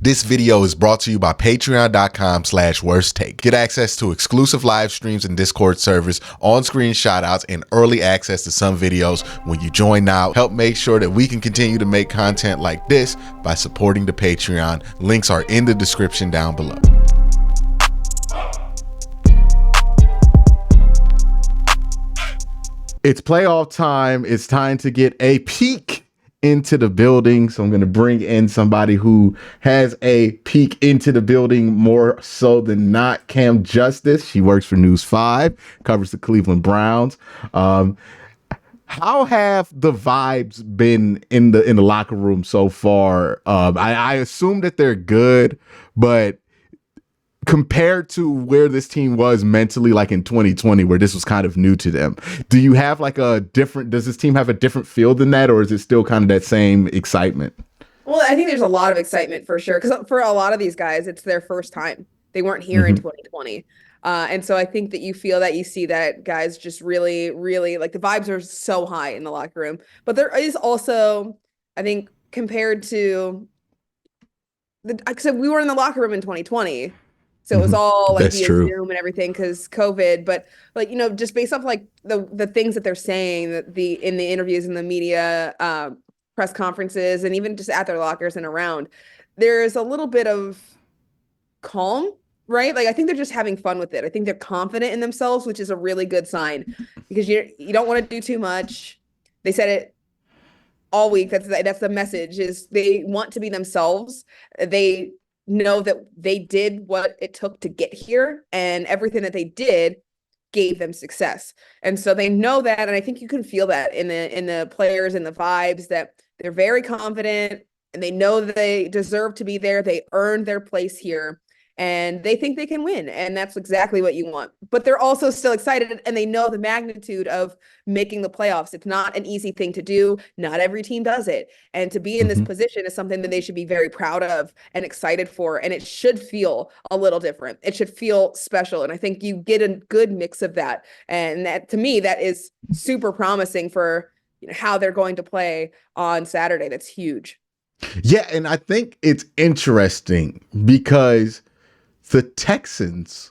This video is brought to you by patreon.com/worsttake. Get access to exclusive live streams and Discord servers, on-screen shoutouts, and early access to some videos when you join now. Help make sure that we can continue to make content like this by supporting the Patreon. Links are in the description down below. It's playoff time. It's time to get a peek into the building. So I'm going to bring in somebody who has a peek into the building more so than not. Cam Justice. She works for News 5, covers the Cleveland Browns. How have the vibes been in the locker room so far? I assume that they're good, but compared to where this team was mentally, like in 2020, where this was kind of new to them, do you have like does this team have a different feel than that, or is it still kind of that same excitement? Well, I think there's a lot of excitement for sure, because for a lot of these guys, it's their first time. They weren't here in 2020. And so I think that you see that guys just really, really, like, the vibes are so high in the locker room. But there is also, I think, compared to because we were in the locker room in 2020. So it was all like via Zoom and everything because COVID, but like, you know, just based off like the things that they're saying that in the interviews in the media, press conferences, and even just at their lockers and around, there's a little bit of calm, right? Like, I think they're just having fun with it. I think they're confident in themselves, which is a really good sign, because you don't want to do too much. They said it all week. That's the message, is they want to be themselves. They know that they did what it took to get here, and everything that they did gave them success. And so they know that, and I think you can feel that in the players and the vibes, that they're very confident and they know that they deserve to be there. They earned their place here, and they think they can win, and that's exactly what you want. But they're also still excited, and they know the magnitude of making the playoffs. It's not an easy thing to do. Not every team does it. And to be in this position is something that they should be very proud of and excited for, and it should feel a little different. It should feel special, and I think you get a good mix of that. And that, to me, that is super promising for, you know, how they're going to play on Saturday. That's huge. Yeah, and I think it's interesting because the Texans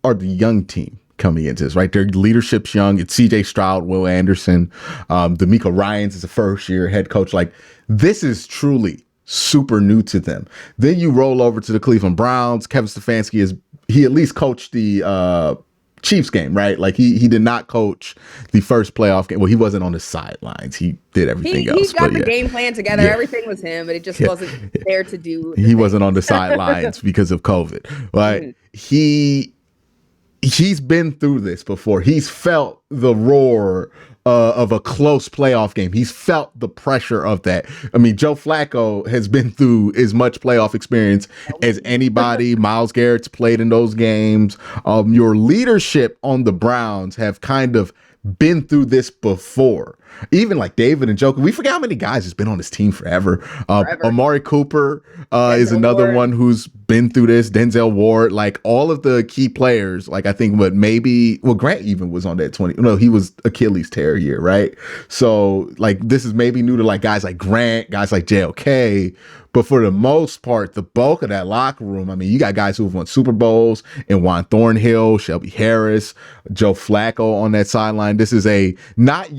are the young team coming into this, right? Their leadership's young. It's CJ Stroud, Will Anderson, D'Amico Ryans is a first-year head coach. Like, this is truly super new to them. Then you roll over to the Cleveland Browns. Kevin Stefanski he at least coached the Chiefs game, right? Like, he did not coach the first playoff game. Well, he wasn't on the sidelines. He did everything else. He got the game plan together. Yeah. Everything was him, but it just wasn't there to do. He wasn't on the sidelines because of COVID. Right? He's been through this before. He's felt the roar of a close playoff game. He's felt the pressure of that. I mean, Joe Flacco has been through as much playoff experience as anybody. Myles Garrett's played in those games. Your leadership on the Browns have kind of been through this before. Even like David and Joker, we forget how many guys has been on this team forever. Amari Cooper is another one who's been through this. Denzel Ward, like all of the key players. Like, I think Grant even was on that 20. No, he was Achilles tear year, right? So like, this is maybe new to like guys like Grant, guys like JLK. But for the most part, the bulk of that locker room, I mean, you got guys who have won Super Bowls, and Juan Thornhill, Shelby Harris, Joe Flacco on that sideline. This is a not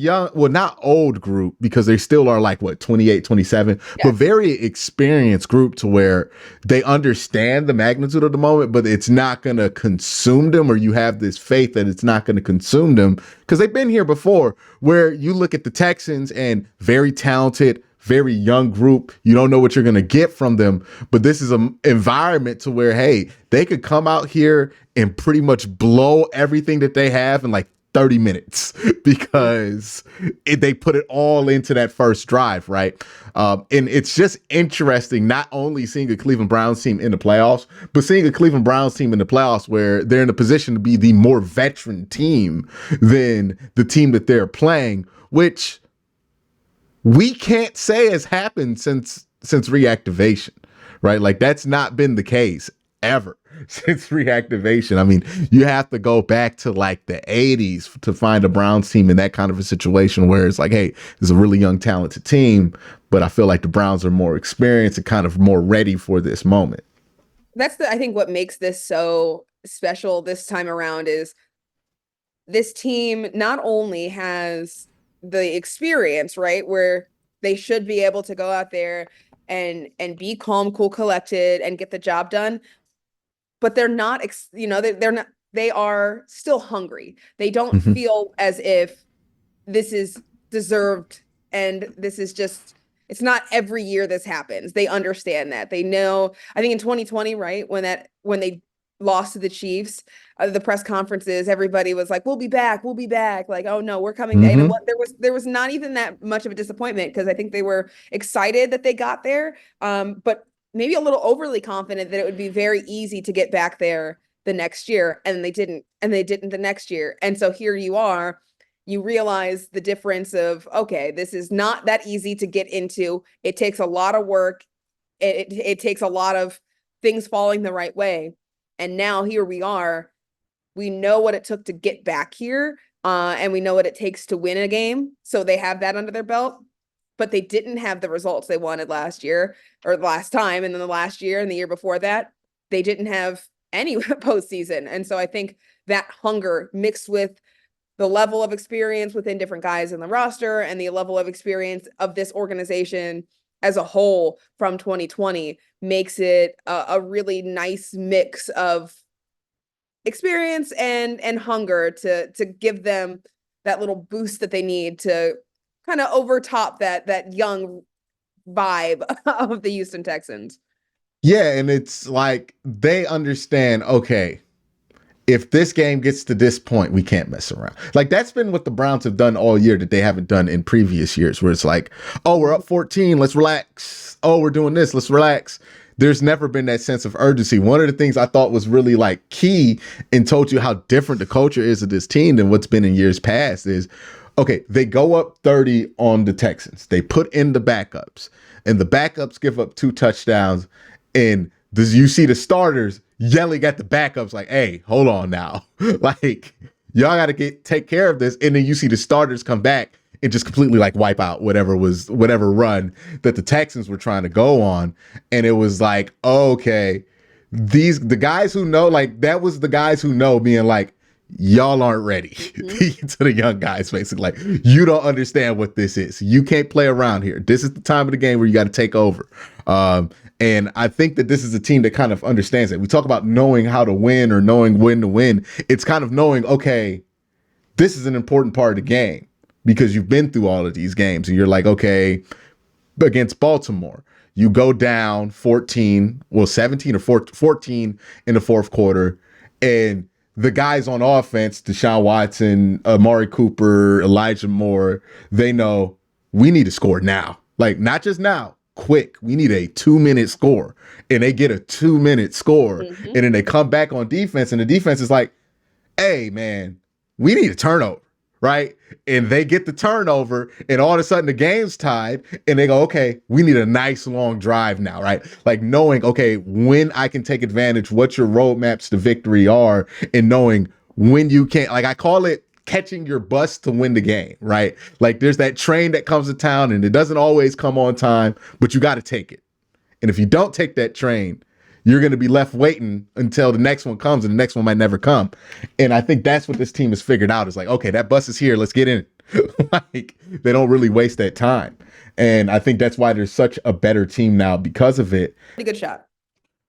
old group, because they still are like, 28, 27, but very experienced group to where they understand the magnitude of the moment, but it's not going to consume them, or you have this faith that it's not going to consume them, because they've been here before, where you look at the Texans and very talented, very young group. You don't know what you're going to get from them, but this is an environment to where, hey, they could come out here and pretty much blow everything that they have in like 30 minutes because they put it all into that first drive, right? And it's just interesting not only seeing a Cleveland Browns team in the playoffs, but seeing a Cleveland Browns team in the playoffs where they're in a position to be the more veteran team than the team that they're playing, which we can't say has happened since reactivation, right? Like, that's not been the case ever. since reactivation. I mean, you have to go back to like the 80s to find a Browns team in that kind of a situation where it's like, hey, it's a really young, talented team, but I feel like the Browns are more experienced and kind of more ready for this moment. That's I think what makes this so special this time around is this team not only has the experience, right, where they should be able to go out there and be calm, cool, collected, and get the job done, but they're not, they're not. They are still hungry. They don't Mm-hmm. feel as if this is deserved and this is just. It's not every year this happens. They understand that. They know. I think in 2020, right, when they lost to the Chiefs, the press conferences, everybody was like, "We'll be back. We'll be back." Like, "Oh no, we're coming back." And Mm-hmm. what there was not even that much of a disappointment because I think they were excited that they got there, but maybe a little overly confident that it would be very easy to get back there the next year, and they didn't the next year. And so here you are. You realize the difference of, okay, this is not that easy to get into. It takes a lot of work. It takes a lot of things falling the right way. And now here we are. We know what it took to get back here, and we know what it takes to win a game. So they have that under their belt, but they didn't have the results they wanted last year or last time. And then the last year and the year before that, they didn't have any postseason. And so I think that hunger mixed with the level of experience within different guys in the roster and the level of experience of this organization as a whole from 2020 makes it a really nice mix of experience and hunger to give them that little boost that they need to kind of overtop that young vibe of the Houston Texans. Yeah, and it's like they understand, okay, if this game gets to this point, we can't mess around. Like that's been what the Browns have done all year that they haven't done in previous years, where it's like, oh, we're up 14, let's relax. Oh, we're doing this, let's relax. There's never been that sense of urgency. One of the things I thought was really like key and told you how different the culture is of this team than what's been in years past is, okay, they go up 30 on the Texans. They put in the backups, and the backups give up 2 touchdowns. And you see the starters yelling at the backups like, hey, hold on now. Like, y'all got to take care of this. And then you see the starters come back and just completely like wipe out whatever run that the Texans were trying to go on. And it was like, okay, the guys who know, like that was the guys who know being like, y'all aren't ready. To the young guys, basically like, you don't understand what this is. You can't play around here. This is the time of the game where you got to take over. And I think that this is a team that kind of understands it. We talk about knowing how to win or knowing when to win. It's kind of knowing, okay, this is an important part of the game because you've been through all of these games and you're like, okay, against Baltimore, you go down 14, well, 17 or 14 in the fourth quarter. And the guys on offense, Deshaun Watson, Amari Cooper, Elijah Moore, they know we need to score now. Like, not just now, quick. We need a 2-minute score. And they get a 2-minute score. Mm-hmm. And then they come back on defense, and the defense is like, hey, man, we need a turnover, right? And they get the turnover, and all of a sudden the game's tied, and they go, okay, we need a nice long drive now, right? Like knowing, okay, when I can take advantage, what your roadmaps to victory are, and knowing when you can't, like I call it catching your bus to win the game, right? Like there's that train that comes to town, and it doesn't always come on time, but you got to take it. And if you don't take that train, you're going to be left waiting until the next one comes, and the next one might never come. And I think that's what this team has figured out is like, okay, that bus is here. Let's get in it. Like they don't really waste that time. And I think that's why there's such a better team now because of it. Pretty good shot.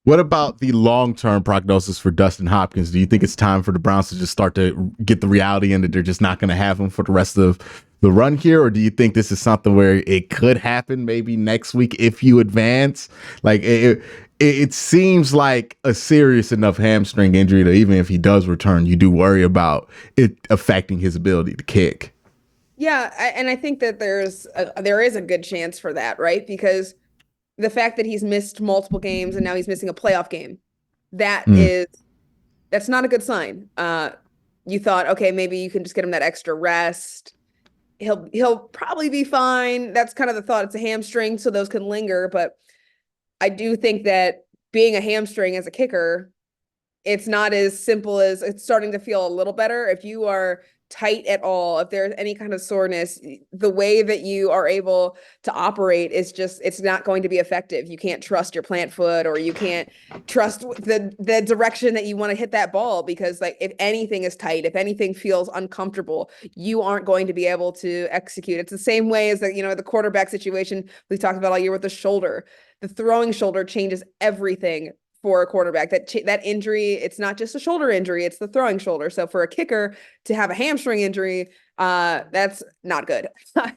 What about the long-term prognosis for Dustin Hopkins? Do you think it's time for the Browns to just start to get the reality in that they're just not going to have him for the rest of the run here? Or do you think this is something where it could happen maybe next week if you advance? Like it seems like a serious enough hamstring injury that even if he does return, you do worry about it affecting his ability to kick. Yeah, and I think that there is a good chance for that, right? Because the fact that he's missed multiple games and now he's missing a playoff game, that's not a good sign. You thought, okay, maybe you can just get him that extra rest. He'll probably be fine. That's kind of the thought. It's a hamstring, so those can linger. But I do think that being a hamstring as a kicker it's not as simple as it's starting to feel a little better. If you are tight at all, if there's any kind of soreness, the way that you are able to operate is just, it's not going to be effective. You can't trust your plant foot, or you can't trust the direction that you want to hit that ball, because like if anything is tight, if anything feels uncomfortable, you aren't going to be able to execute. It's the same way as the quarterback situation we talked about all year with the shoulder. The throwing shoulder changes everything for a quarterback. That injury, it's not just a shoulder injury, it's the throwing shoulder. So for a kicker to have a hamstring injury, that's not good.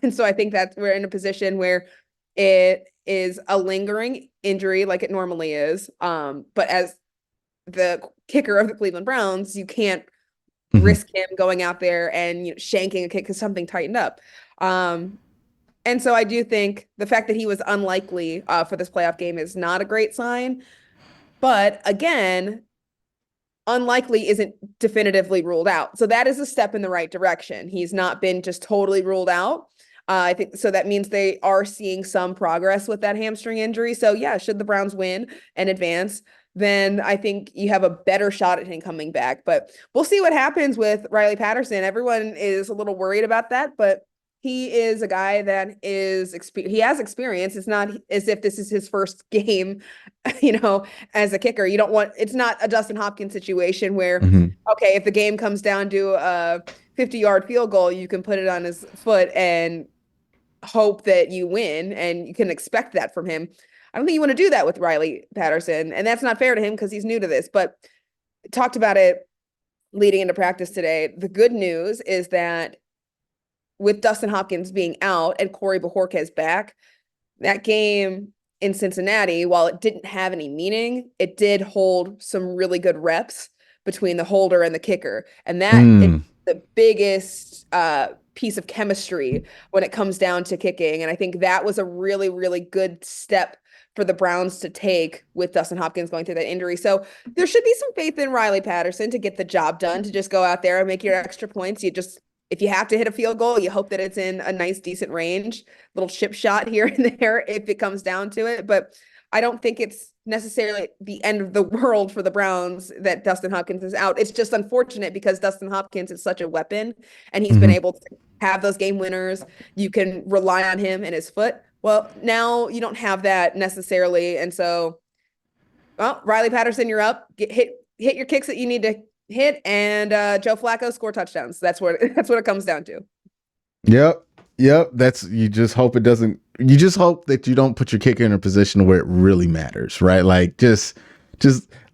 And so I think that we're in a position where it is a lingering injury like it normally is. But as the kicker of the Cleveland Browns, you can't risk him going out there and shanking a kick because something tightened up. And so I do think the fact that he was unlikely for this playoff game is not a great sign. But again, unlikely isn't definitively ruled out. So that is a step in the right direction. He's not been just totally ruled out. I think so. That means they are seeing some progress with that hamstring injury. So yeah, should the Browns win and advance, then I think you have a better shot at him coming back. But we'll see what happens with Riley Patterson. Everyone is a little worried about that, but he is a guy that he has experience. It's not as if this is his first game, as a kicker. It's not a Dustin Hopkins situation where, okay, if the game comes down to a 50-yard field goal, you can put it on his foot and hope that you win, and you can expect that from him. I don't think you want to do that with Riley Patterson, and that's not fair to him because he's new to this, but talked about it leading into practice today. The good news is that with Dustin Hopkins being out and Corey Bojorquez back, that game in Cincinnati, while it didn't have any meaning, it did hold some really good reps between the holder and the kicker. And that is the biggest piece of chemistry when it comes down to kicking. And I think that was a really, really good step for the Browns to take with Dustin Hopkins going through that injury. So there should be some faith in Riley Patterson to get the job done, to just go out there and make your extra points. If you have to hit a field goal, you hope that it's in a nice, decent range, little chip shot here and there if it comes down to it. But I don't think it's necessarily the end of the world for the Browns that Dustin Hopkins is out. It's just unfortunate because Dustin Hopkins is such a weapon, and he's been able to have those game winners. You can rely on him and his foot. Well, now you don't have that necessarily. And so, Riley Patterson, you're up. Hit your kicks that you need to hit, and Joe Flacco score touchdowns. That's what it comes down to. Yep. You just hope that you don't put your kicker in a position where it really matters, right? Like just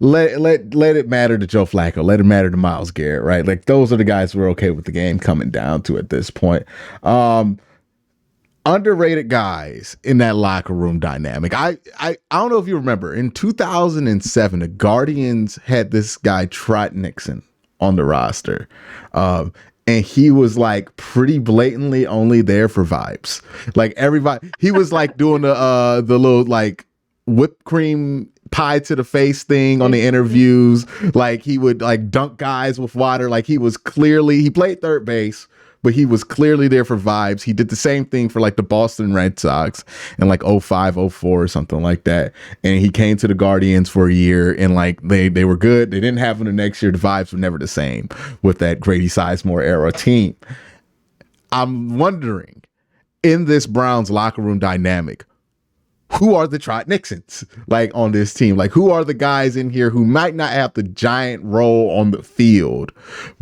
let it matter to Joe Flacco, let it matter to Myles Garrett, right? Like those are the guys we're okay with the game coming down to at this point. Underrated guys in that locker room dynamic. I don't know if you remember, in 2007, the Guardians had this guy Trot Nixon on the roster. And he was like pretty blatantly only there for vibes. Like everybody, he was like doing the little like whipped cream pie to the face thing on the interviews. Like he would like dunk guys with water. Like he played third base, but he was clearly there for vibes. He did the same thing for like the Boston Red Sox in like 05, 04 or something like that. And he came to the Guardians for a year, and like they were good. They didn't have him the next year. The vibes were never the same with that Grady Sizemore era team. I'm wondering, in this Browns locker room dynamic, who are the Trot Nixons like on this team? Like who are the guys in here who might not have the giant role on the field,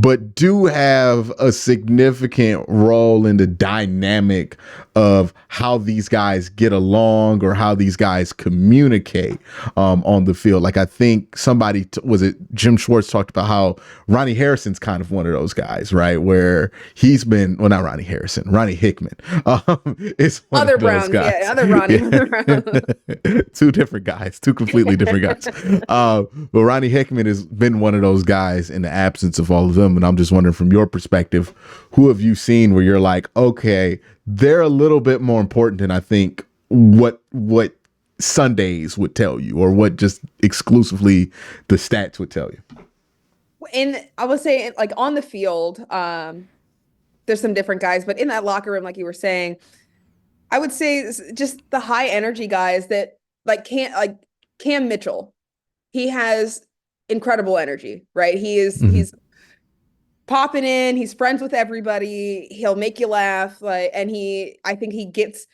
but do have a significant role in the dynamic of how these guys get along or how these guys communicate on the field? Like I think was it Jim Schwartz talked about how Ronnie Harrison's kind of one of those guys, right? Where he's been, well, not Ronnie Harrison, Ronnie Hickman is one Other of those Browns, guys. yeah, other Ronnie. Yeah. Two different guys, two completely different guys. But Ronnie Hickman has been one of those guys in the absence of all of them. And I'm just wondering, from your perspective, who have you seen where you're like, okay, they're a little bit more important than I think what Sundays would tell you, or what just exclusively the stats would tell you? And I would say, like on the field, there's some different guys, but in that locker room, like you were saying, I would say just the high energy guys that like Cam Mitchell. He has incredible energy, right? Hmm. He's popping in, he's friends with everybody, he'll make you laugh, like, and I think he gets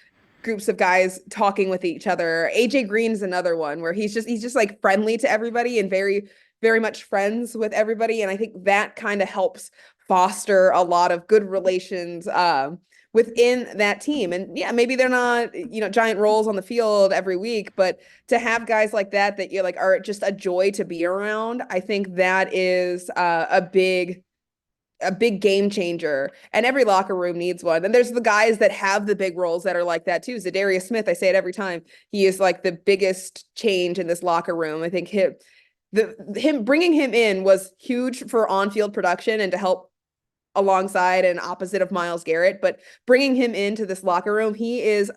groups of guys talking with each other. AJ Green's another one where he's just like friendly to everybody and very, very much friends with everybody. And I think that kind of helps foster a lot of good relations within that team. And yeah, maybe they're not, giant roles on the field every week, but to have guys like that you're like are just a joy to be around, I think that is a big game changer, and every locker room needs one. And there's the guys that have the big roles that are like that too. Zadarius Smith, I say it every time. He is like the biggest change in this locker room. I think him bringing him in was huge for on-field production and to help alongside and opposite of Myles Garrett. But bringing him into this locker room, he's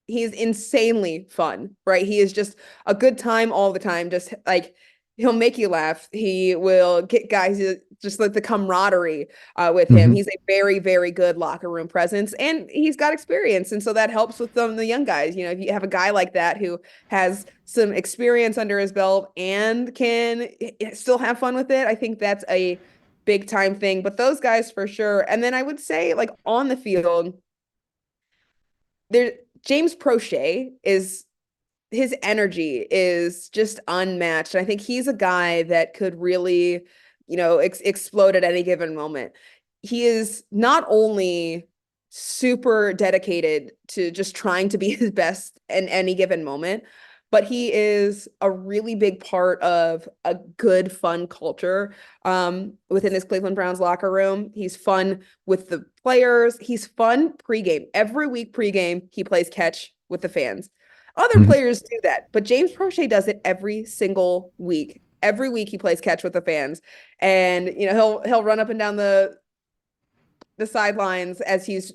insanely fun, right? He is just a good time all the time. Just like he'll make you laugh. He will get guys just like the camaraderie with him. Hmm. He's a very, very good locker room presence, and he's got experience, and so that helps with the young guys. If you have a guy like that who has some experience under his belt and can still have fun with it, I think that's a big time thing. But those guys for sure. And then I would say like on the field there James Prochet is his energy is just unmatched. And I think he's a guy that could really, explode at any given moment. He is not only super dedicated to just trying to be his best in any given moment, but he is a really big part of a good, fun culture within this Cleveland Browns locker room. He's fun with the players. He's fun pregame. Every week pregame, he plays catch with the fans. Other Hmm. players do that, but James Prochet does it every single week. Every week he plays catch with the fans, and he'll run up and down the sidelines as he's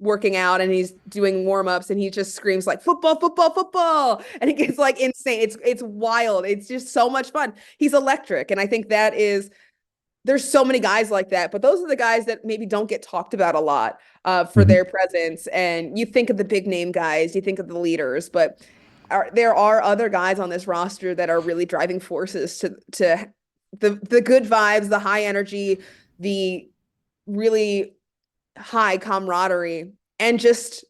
working out and he's doing warm-ups, and he just screams like football, football, football, and it gets like insane. It's wild. It's just so much fun. He's electric, and I think there's so many guys like that, but those are the guys that maybe don't get talked about a lot for Hmm. their presence. And you think of the big name guys, you think of the leaders, but there are other guys on this roster that are really driving forces to the good vibes, the high energy, the really high camaraderie, and just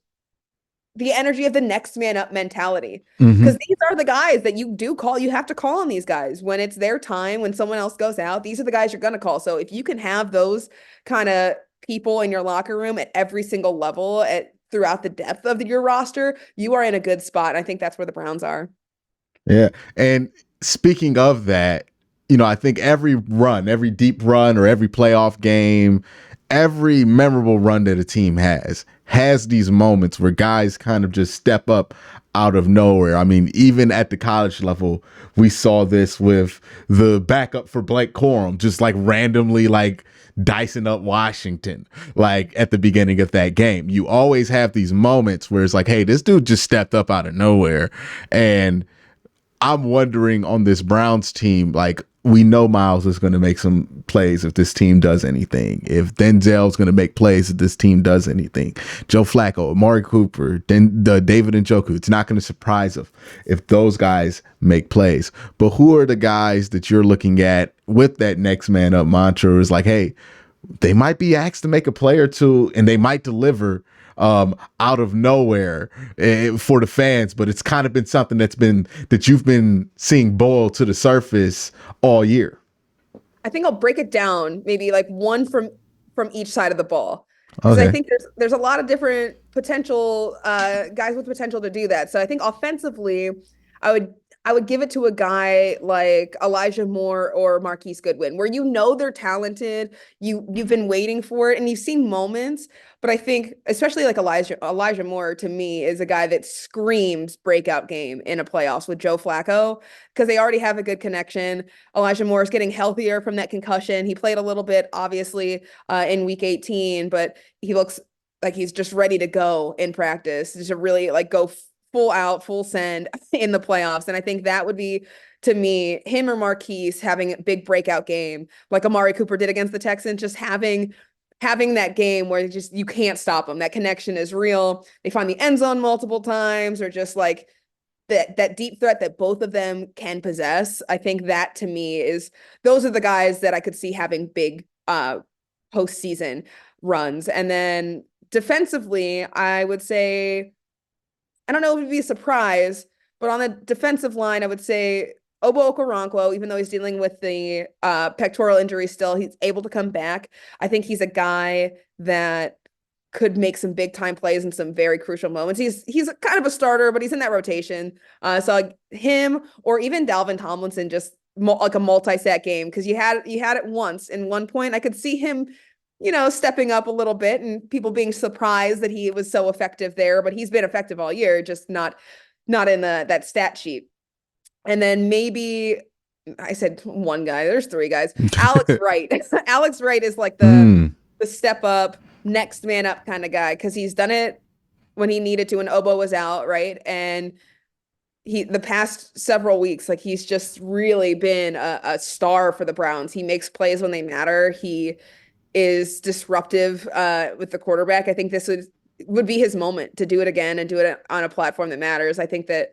the energy of the next man up mentality. Because Hmm. these are the guys that you have to call on these guys when it's their time, when someone else goes out. These are the guys you're going to call. So if you can have those kind of people in your locker room at every single level throughout the depth of your roster, you are in a good spot. And I think that's where the Browns are. Yeah. And speaking of that, I think every run, every deep run or every playoff game, every memorable run that a team has these moments where guys kind of just step up out of nowhere. I mean, even at the college level, we saw this with the backup for Blake Corum, just like randomly like dicing up Washington, like at the beginning of that game. You always have these moments where it's like, hey, this dude just stepped up out of nowhere. And I'm wondering on this Browns team, like we know Miles is going to make some plays if this team does anything. If Denzel's going to make plays if this team does anything. Joe Flacco, Amari Cooper, the David Njoku. It's not going to surprise us if those guys make plays. But who are the guys that you're looking at with that next man up mantra? Is like, hey, they might be asked to make a play or two, and they might deliver out of nowhere for the fans, but it's kind of been something that you've been seeing boil to the surface all year. I think I'll break it down, maybe like one from each side of the ball, because I Okay. think there's a lot of different potential guys with potential to do that. So I think offensively, I would I would give it to a guy like Elijah Moore or Marquise Goodwin, where they're talented, you've been waiting for it, and you've seen moments. But I think, especially like Elijah Moore to me is a guy that screams breakout game in a playoffs with Joe Flacco because they already have a good connection. Elijah Moore is getting healthier from that concussion. He played a little bit, obviously, in week 18, but he looks like he's just ready to go in practice, just to really like go full out, full send in the playoffs. And I think that would be, to me, him or Marquise having a big breakout game like Amari Cooper did against the Texans, just having that game where you can't stop them. That connection is real. They find the end zone multiple times, or just like that deep threat that both of them can possess. I think that to me is those are the guys that I could see having big postseason runs. And then defensively, I would say I don't know if it'd be a surprise, but on the defensive line, I would say Obo Okoronkwo, even though he's dealing with the pectoral injury still, he's able to come back. I think he's a guy that could make some big time plays in some very crucial moments. He's kind of a starter, but he's in that rotation. So like him or even Dalvin Tomlinson, just like a multi-stat game because you had it once in one point. I could see him, stepping up a little bit and people being surprised that he was so effective there. But he's been effective all year, just not in that stat sheet. And then maybe I said one guy. There's three guys. Alex Wright. Alex Wright is like the step up, next man up kind of guy because he's done it when he needed to when Obo was out, right? And the past several weeks, like he's just really been a star for the Browns. He makes plays when they matter. He is disruptive with the quarterback. I think this would be his moment to do it again and do it on a platform that matters. I think that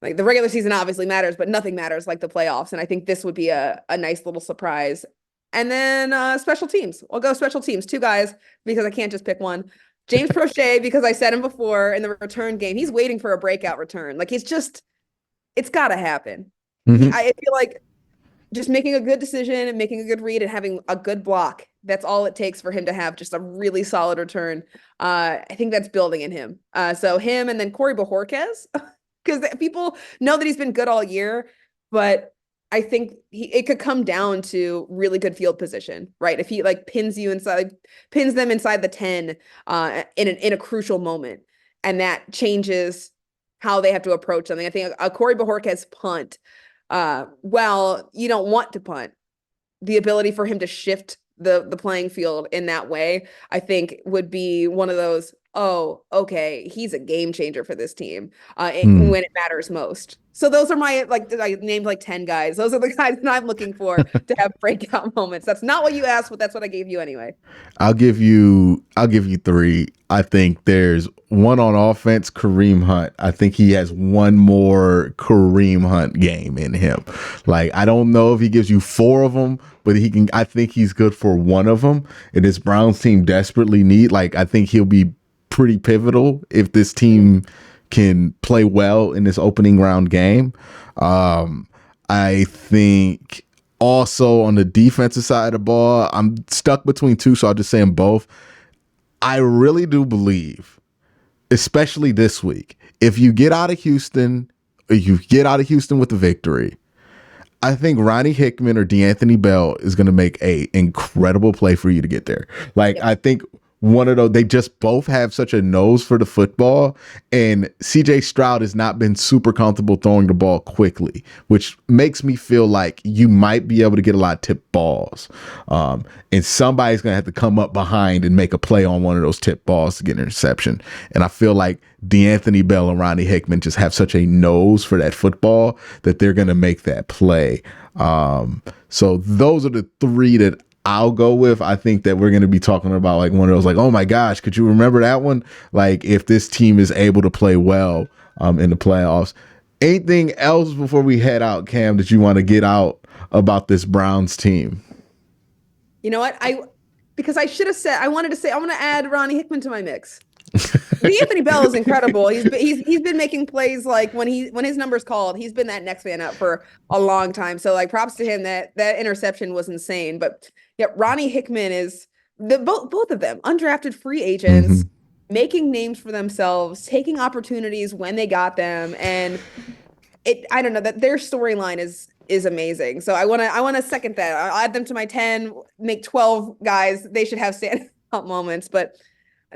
like the regular season obviously matters, but nothing matters like the playoffs. And I think this would be a nice little surprise. And then special teams. I'll go special teams. Two guys because I can't just pick one. James Prochet, because I said him before in the return game, he's waiting for a breakout return. Like it's got to happen. Mm-hmm. I feel like just making a good decision and making a good read and having a good block. That's all it takes for him to have just a really solid return. I think that's building in him. So him and then Corey Bojorquez, because people know that he's been good all year, but I think it could come down to really good field position, right? If he like pins them inside the 10 in a crucial moment, and that changes how they have to approach something. I think a Corey Bojorquez punt, well, you don't want to punt. The ability for him to shift the playing field in that way, I think would be one of those, oh, okay, he's a game changer for this team when it matters most. So those are my, like, I named like 10 guys. Those are the guys that I'm looking for to have breakout moments. That's not what you asked, but that's what I gave you anyway. I'll give you three. I think there's one on offense, Kareem Hunt. I think he has one more Kareem Hunt game in him. Like, I don't know if he gives you four of them, but I think he's good for one of them. And this Browns team desperately need, like, I think he'll be pretty pivotal if this team can play well in this opening round game. I think also on the defensive side of the ball, I'm stuck between two, so I'll just say them both. I really do believe, especially this week, if you get out of Houston with the victory, I think Ronnie Hickman or DeAnthony Bell is going to make a incredible play for you to get there. Like, I think one of those, they just both have such a nose for the football, and CJ Stroud has not been super comfortable throwing the ball quickly, which makes me feel like you might be able to get a lot of tip balls. And somebody's going to have to come up behind and make a play on one of those tip balls to get an interception. And I feel like DeAnthony Bell and Ronnie Hickman just have such a nose for that football that they're going to make that play. So those are the three that I'll go with. I think that we're going to be talking about like one of those, like, oh my gosh, could you remember that one? Like, if this team is able to play well in the playoffs. Anything else before we head out, Cam, that you want to get out about this Browns team? You know what? Because I should have said, I want to add Ronnie Hickman to my mix. Anthony Bell is incredible. He's been making plays like when his number's called, he's been that next man up for a long time. So like props to him. That interception was insane. But yeah, Ronnie Hickman is both of them undrafted free agents, making names for themselves, taking opportunities when they got them, and I don't know, that their storyline is amazing. So I want to second that. I'll add them to my 10, make 12 guys. They should have standout moments, but.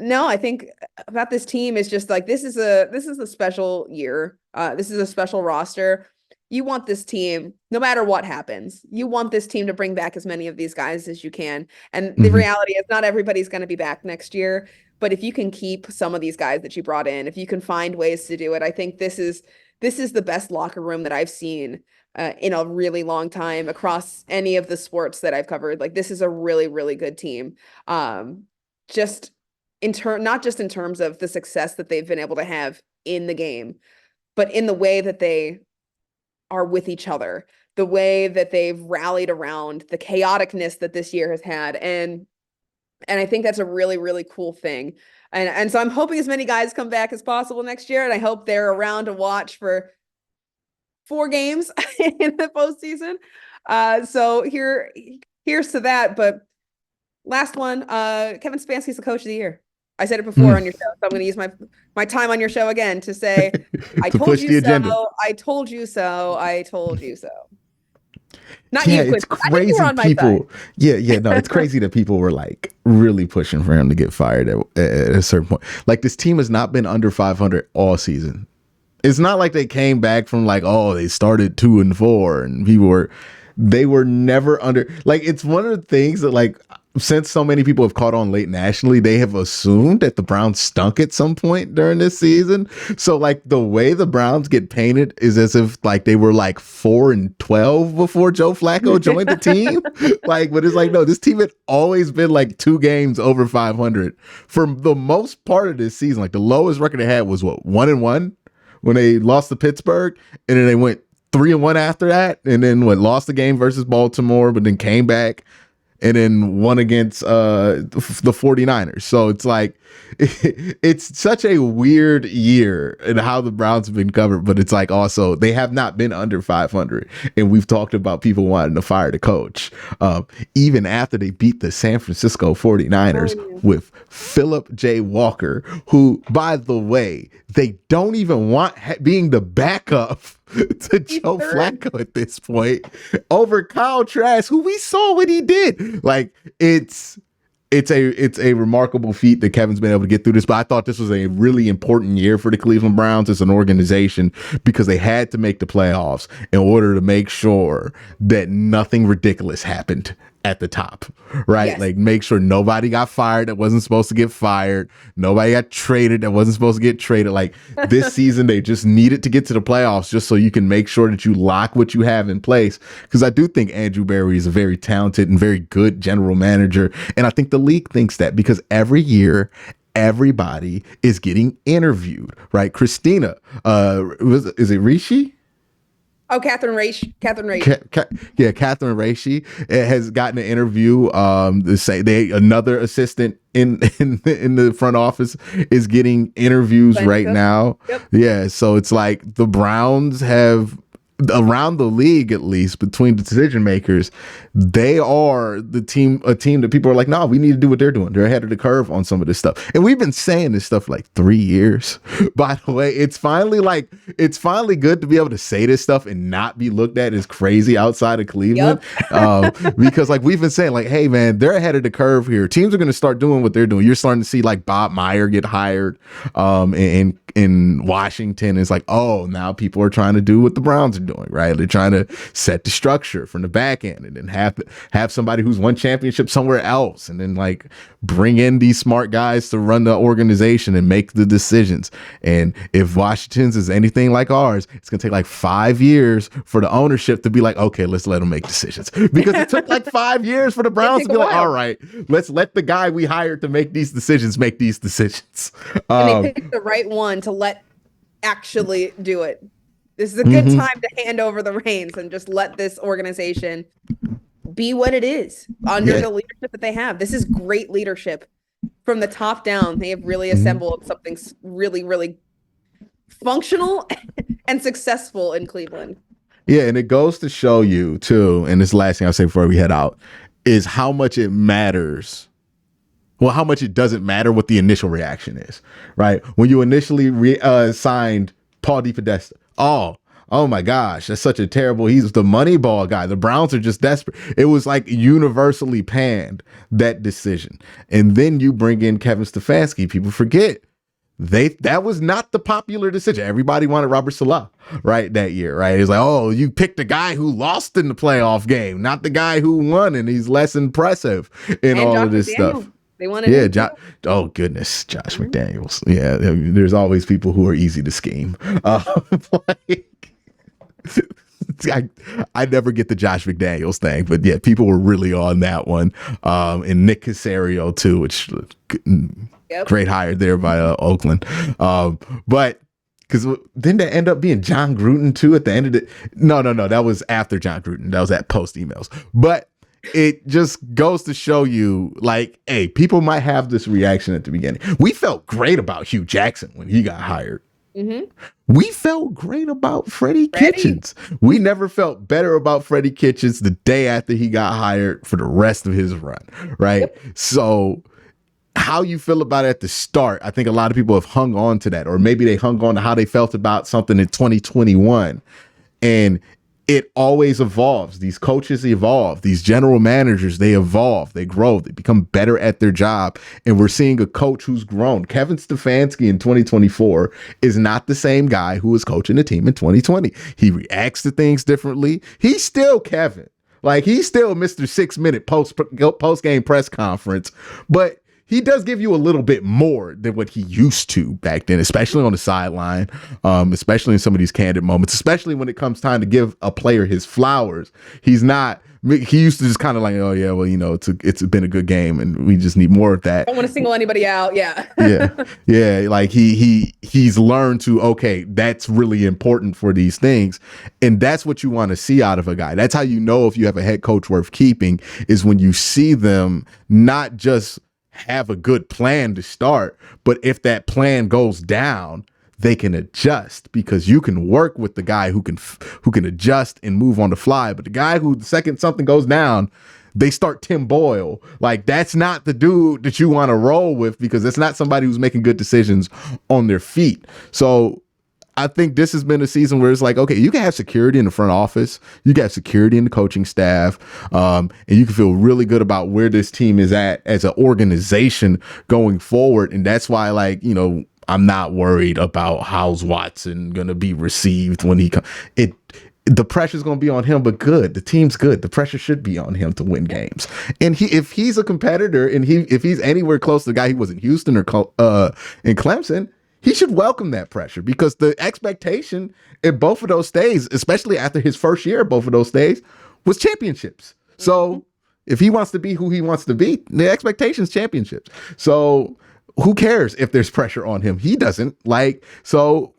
No, I think about this team is just like this is a special year. This is a special roster. You want this team, no matter what happens, you want this team to bring back as many of these guys as you can. And the reality is not everybody's going to be back next year, but if you can keep some of these guys that you brought in, if you can find ways to do it, I think this is the best locker room that I've seen in a really long time across any of the sports that I've covered. Like this is a really, really good team. Just not just in terms of the success that they've been able to have in the game, but in the way that they are with each other, the way that they've rallied around the chaoticness that this year has had. And I think that's a really, really cool thing. And so I'm hoping as many guys come back as possible next year. And I hope they're around to watch for 4 games in the postseason. So here's to that. But last one, Kevin Stefanski's the coach of the year. I said it before on your show, so I'm going to use my time on your show again to say, I to told push you the so, agenda. I told you so, I told you so. Not Yeah, you, it's Quincy. I think you crazy. were on my People, side. no, it's crazy that people were like really pushing for him to get fired at a certain point. Like this team has not been under 500 all season. It's not like they came back from like, oh, they started 2-4 and they were never under. Like it's one of the things that like since so many people have caught on late nationally, they have assumed that the Browns stunk at some point during this season. So like the way the Browns get painted is as if like they were like 4-12 before Joe Flacco joined the team. Like, but it's like, no, this team had always been like 2 games over 500 for the most part of this season. Like the lowest record they had was what, 1-1 when they lost to Pittsburgh, and then they went 3-1 after that, and then lost the game versus Baltimore, but then came back and then won against the 49ers. So it's like, it's such a weird year and how the Browns have been covered, but it's like also they have not been under 500. And we've talked about people wanting to fire the coach. Even after they beat the San Francisco 49ers with Philip J. Walker, who, by the way, they don't even want being the backup to Joe Flacco at this point over Kyle Trask, who we saw what he did. Like it's a remarkable feat that Kevin's been able to get through this. But I thought this was a really important year for the Cleveland Browns as an organization because they had to make the playoffs in order to make sure that nothing ridiculous happened at the top, right? Yes. Like make sure nobody got fired that wasn't supposed to get fired. Nobody got traded that wasn't supposed to get traded. Like this season, they just needed to get to the playoffs just so you can make sure that you lock what you have in place. Because I do think Andrew Berry is a very talented and very good general manager. And I think the league thinks that because every year, everybody is getting interviewed, right? Christina, is it Rishi? Oh, Catherine Raish. Catherine Raish. Catherine Raish has gotten an interview. To say another assistant in the front office is getting interviews right now. Yep. Yeah, so it's like the Browns have, around the league, at least between the decision makers, they are a team that people are like, no, we need to do what they're doing. They're ahead of the curve on some of this stuff. And we've been saying this stuff for like 3 years. By the way, it's finally good to be able to say this stuff and not be looked at as crazy outside of Cleveland. Yep. Because like we've been saying, like, hey man, they're ahead of the curve here. Teams are going to start doing what they're doing. You're starting to see like Bob Meyer get hired in Washington. It's like, oh, now people are trying to do what the Browns are doing, right? They're trying to set the structure from the back end and then have somebody who's won championship somewhere else and then like bring in these smart guys to run the organization and make the decisions. And if Washington's is anything like ours, it's gonna take like 5 years for the ownership to be like, okay, let's let them make decisions, because it took like 5 years for the Browns to be like, all right, let's let the guy we hired to make these decisions make these decisions. And they picked the right one to let actually do it. This is a good time to hand over the reins and just let this organization be what it is under the leadership that they have. This is great leadership from the top down. They have really assembled something really, really functional and successful in Cleveland. Yeah, and it goes to show you too, and this last thing I'll say before we head out, is how much it matters. Well, how much it doesn't matter what the initial reaction is, right? When you initially signed Paul DePodesta, oh my gosh, that's such a terrible, he's the Moneyball guy. The Browns are just desperate. It was like universally panned, that decision. And then you bring in Kevin Stefanski. People forget that was not the popular decision. Everybody wanted Robert Saleh, right, that year, right? It's like, oh, you picked the guy who lost in the playoff game, not the guy who won, and he's less impressive in all of this stuff. They wanted oh goodness, Josh McDaniels. Yeah, there's always people who are easy to scheme. I never get the Josh McDaniels thing, but yeah, people were really on that one. And Nick Caserio too, which great hire there by Oakland. But because didn't that end up being John Gruden too at the end of it? No, that was after John Gruden. That was at post emails. But it just goes to show you, like, hey, people might have this reaction at the beginning. We felt great about Hugh Jackson when he got hired. Mm-hmm. We felt great about Freddie Kitchens. We never felt better about Freddie Kitchens the day after he got hired for the rest of his run, right? Yep. So how you feel about it at the start, I think a lot of people have hung on to that, or maybe they hung on to how they felt about something in 2021. And it always evolves. These coaches evolve. These general managers, they evolve, they grow, they become better at their job. And we're seeing a coach who's grown. Kevin Stefanski in 2024 is not the same guy who was coaching the team in 2020. He reacts to things differently. He's still Kevin. Like, he's still Mr. 6-minute post-game press conference, but he does give you a little bit more than what he used to back then, especially on the sideline, especially in some of these candid moments, especially when it comes time to give a player his flowers. He used to just kind of like, oh yeah, well, it's been a good game and we just need more of that. I don't want to single anybody out. Yeah. Yeah. Like he's learned to, okay, that's really important for these things. And that's what you want to see out of a guy. That's how you know if you have a head coach worth keeping, is when you see them not just have a good plan to start, but if that plan goes down, they can adjust, because you can work with the guy who can adjust and move on the fly. But the guy who, the second something goes down, they start Tim Boyle. Like, that's not the dude that you want to roll with, because it's not somebody who's making good decisions on their feet. So I think this has been a season where it's like, okay, you can have security in the front office, you can have security in the coaching staff, and you can feel really good about where this team is at as an organization going forward. And that's why, like, I'm not worried about how's Watson going to be received when he comes. The pressure's going to be on him, but good. The team's good. The pressure should be on him to win games. And if he's a competitor, and if he's anywhere close to the guy he was in Houston or in Clemson, he should welcome that pressure, because the expectation in both of those stays, especially after his first year at both of those stays, was championships. So if he wants to be who he wants to be, the expectation is championships. So who cares if there's pressure on him? He doesn't. Like, so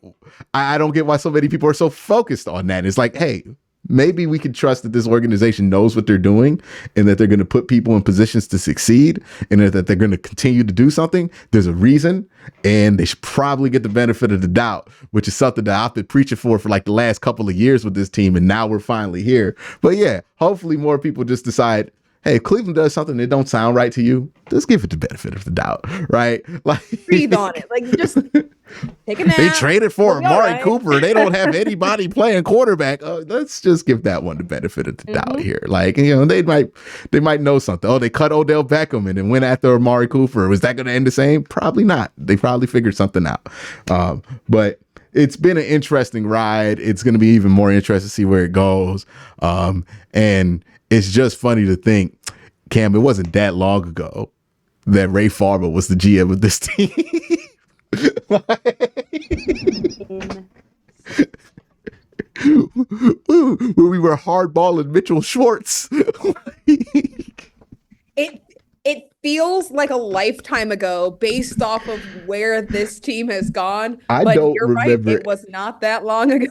I don't get why so many people are so focused on that. It's like, hey, maybe we can trust that this organization knows what they're doing, and that they're going to put people in positions to succeed, and that they're going to continue to do something. There's a reason, and they should probably get the benefit of the doubt, which is something that I've been preaching for like the last couple of years with this team. And now we're finally here. But yeah, hopefully more people just decide, hey, if Cleveland does something that don't sound right to you, just give it the benefit of the doubt, right? Like, breathe on it. Like, just take a nap. They traded for Amari Cooper. They don't have anybody playing quarterback. Let's just give that one the benefit of the doubt here. Like, they might know something. Oh, they cut Odell Beckham and then went after Amari Cooper. Was that going to end the same? Probably not. They probably figured something out. But it's been an interesting ride. It's going to be even more interesting to see where it goes. And it's just funny to think, Cam, it wasn't that long ago that Ray Farber was the GM of this team. Where we were hardballing Mitchell Schwartz. It feels like a lifetime ago based off of where this team has gone. But you're right, it was not that long ago.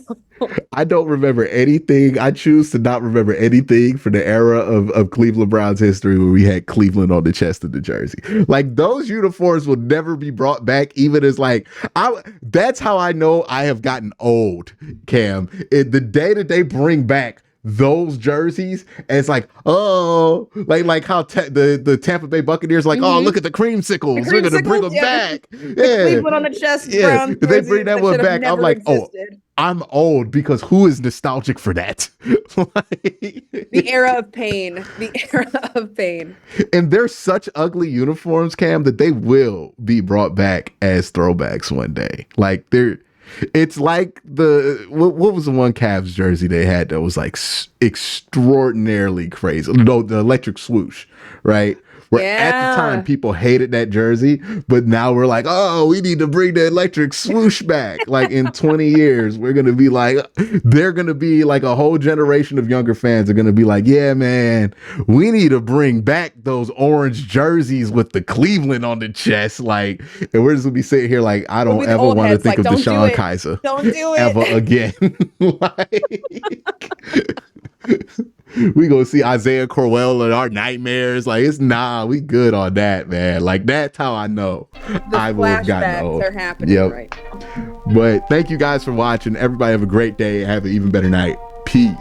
I don't remember anything. I choose to not remember anything from the era of Cleveland Browns history where we had Cleveland on the chest of the jersey. Like, those uniforms will never be brought back, even as that's how I know I have gotten old, Cam. The day that they bring back those jerseys, and it's like, oh, like how the Tampa Bay Buccaneers oh, look at the creamsicles, we're gonna bring them back. Yeah, Cleveland on the chest. Yeah, if they bring that one back, I'm like, existed. Oh, I'm old, because who is nostalgic for that? The era of pain. The era of pain. And they're such ugly uniforms, Cam, that they will be brought back as throwbacks one day. Like, it's like what was the one Cavs jersey they had that was like extraordinarily crazy? No, the electric swoosh, right? Where at the time Yeah. people hated that jersey, but now we're like, oh, we need to bring the electric swoosh back. Like in 20 years, we're gonna be like, they're gonna be like a whole generation of younger fans are gonna be like, yeah, man, we need to bring back those orange jerseys with the Cleveland on the chest. Like, and we're just gonna be sitting here like, I We'll don't be the ever old want to heads think like, of don't do Deshaun it. Kaiser Don't do ever it. again. Like, we gonna see Isaiah Crowell in our nightmares. Like, it's we good on that, man. Like, that's how I know The I will have gotten flashbacks old. are happening Yep. right now. But thank you guys for watching. Everybody have a great day. Have an even better night. Peace.